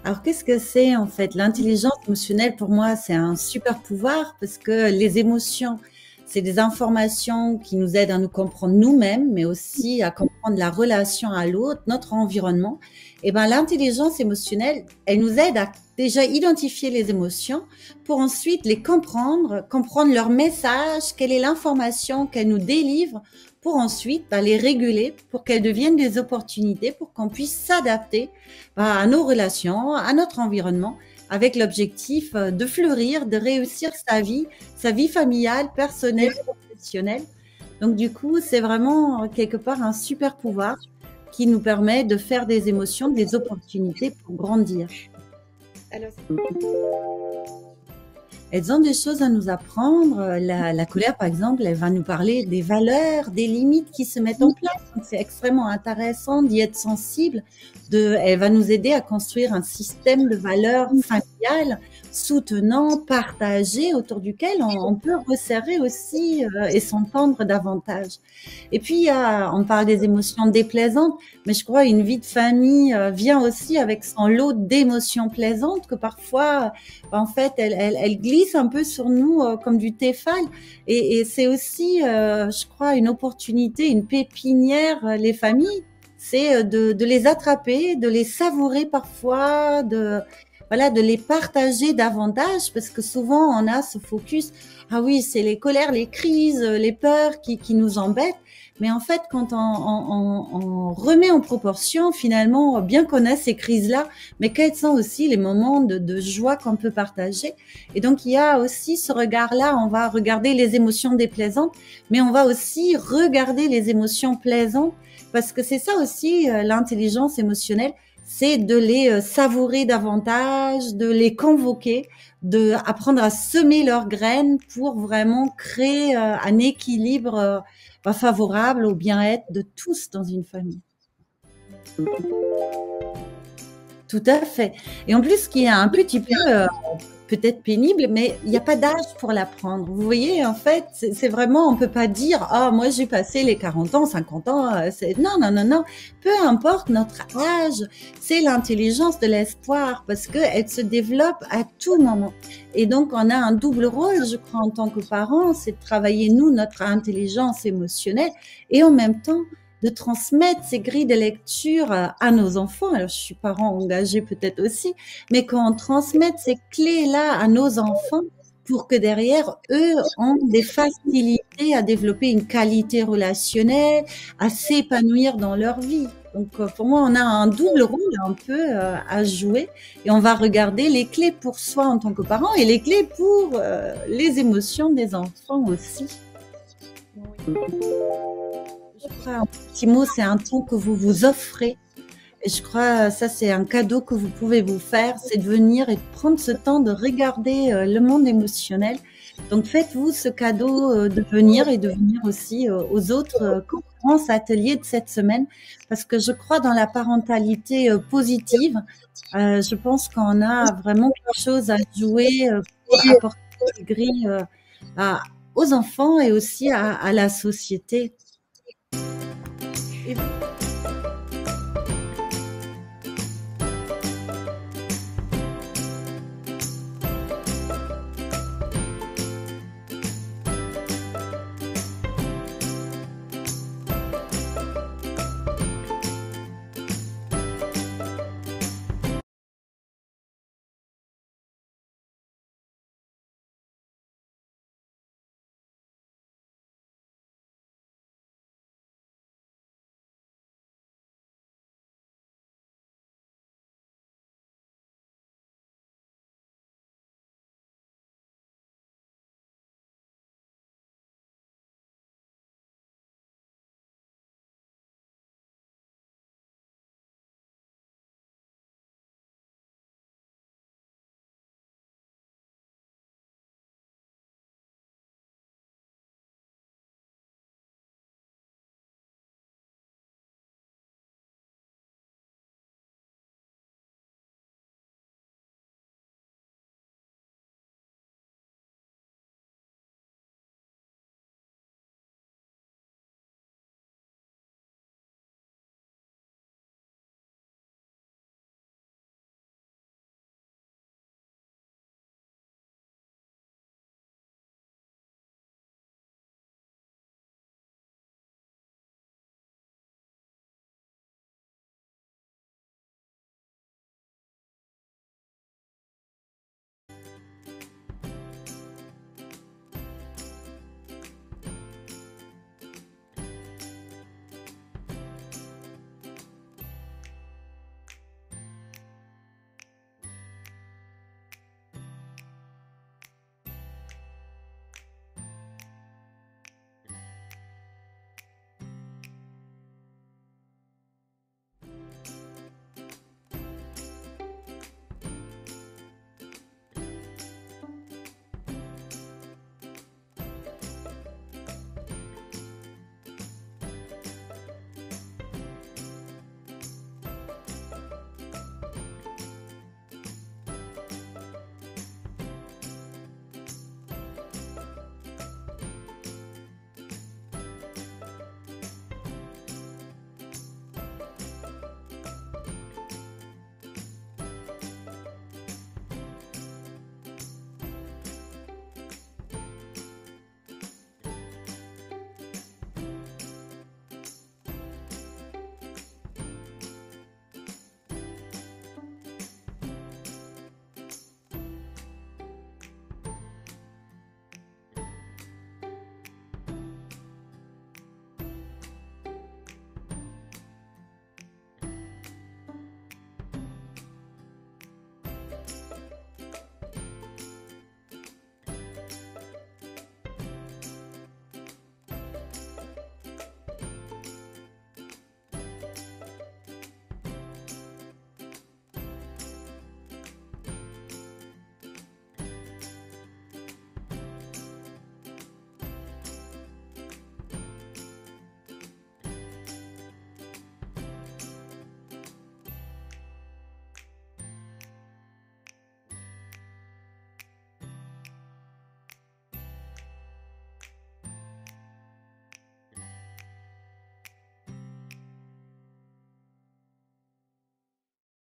Alors, qu'est-ce que c'est en fait? L'intelligence émotionnelle, pour moi, c'est un super pouvoir parce que les émotions, c'est des informations qui nous aident à nous comprendre nous-mêmes, mais aussi à comprendre la relation à l'autre, notre environnement. Et ben, l'intelligence émotionnelle, elle nous aide à déjà identifier les émotions pour ensuite les comprendre, comprendre leur message, quelle est l'information qu'elles nous délivrent pour ensuite les réguler, pour qu'elles deviennent des opportunités, pour qu'on puisse s'adapter à nos relations, à notre environnement, avec l'objectif de fleurir, de réussir sa vie familiale, personnelle, professionnelle. Donc du coup, c'est vraiment quelque part un super pouvoir qui nous permet de faire des émotions, des opportunités pour grandir. Alors, Elles ont des choses à nous apprendre. La colère, par exemple, elle va nous parler des valeurs, des limites qui se mettent en place. Donc, c'est extrêmement intéressant d'y être sensible. Elle va nous aider à construire un système de valeurs familiales, soutenant, partagé, autour duquel on peut resserrer aussi et s'entendre davantage. Et puis, on parle des émotions déplaisantes, mais je crois une vie de famille vient aussi avec son lot d'émotions plaisantes que parfois en fait, elle glisse un peu sur nous comme du Tefal. Et c'est aussi, je crois, une opportunité, une pépinière, les familles, c'est de les attraper, de les savourer parfois, voilà, de les partager davantage, parce que souvent on a ce focus, ah oui, c'est les colères, les crises, les peurs qui nous embêtent. Mais en fait, quand on remet en proportion, finalement, bien qu'on a ces crises-là, mais quels sont aussi les moments de joie qu'on peut partager. Et donc, il y a aussi ce regard-là, on va regarder les émotions déplaisantes, mais on va aussi regarder les émotions plaisantes, parce que c'est ça aussi l'intelligence émotionnelle, c'est de les savourer davantage, de les convoquer, de apprendre à semer leurs graines pour vraiment créer un équilibre favorable au bien-être de tous dans une famille. Tout à fait. Et en plus, ce qui est un petit peu peut-être pénible, mais il n'y a pas d'âge pour l'apprendre. Vous voyez, en fait, c'est vraiment, on peut pas dire, ah, moi j'ai passé les 40 ans, 50 ans. Non, non, non, non. Peu importe notre âge, c'est l'intelligence de l'espoir parce qu'elle se développe à tout moment. Et donc, on a un double rôle, je crois, en tant que parents, c'est de travailler, nous, notre intelligence émotionnelle et en même temps, de transmettre ces grilles de lecture à nos enfants. Alors, je suis parent engagé peut-être aussi, mais qu'on transmette ces clés-là à nos enfants pour que derrière, eux ont des facilités à développer une qualité relationnelle, à s'épanouir dans leur vie. Donc, pour moi, on a un double rôle un peu à jouer et on va regarder les clés pour soi en tant que parent et les clés pour les émotions des enfants aussi. Je crois un petit mot, c'est un temps que vous vous offrez. Et je crois ça, c'est un cadeau que vous pouvez vous faire, c'est de venir et de prendre ce temps de regarder le monde émotionnel. Donc faites-vous ce cadeau de venir et de venir aussi aux autres conférences, ateliers de cette semaine, parce que je crois dans la parentalité positive. Je pense qu'on a vraiment quelque chose à jouer pour apporter des grilles aux enfants et aussi à la société. Et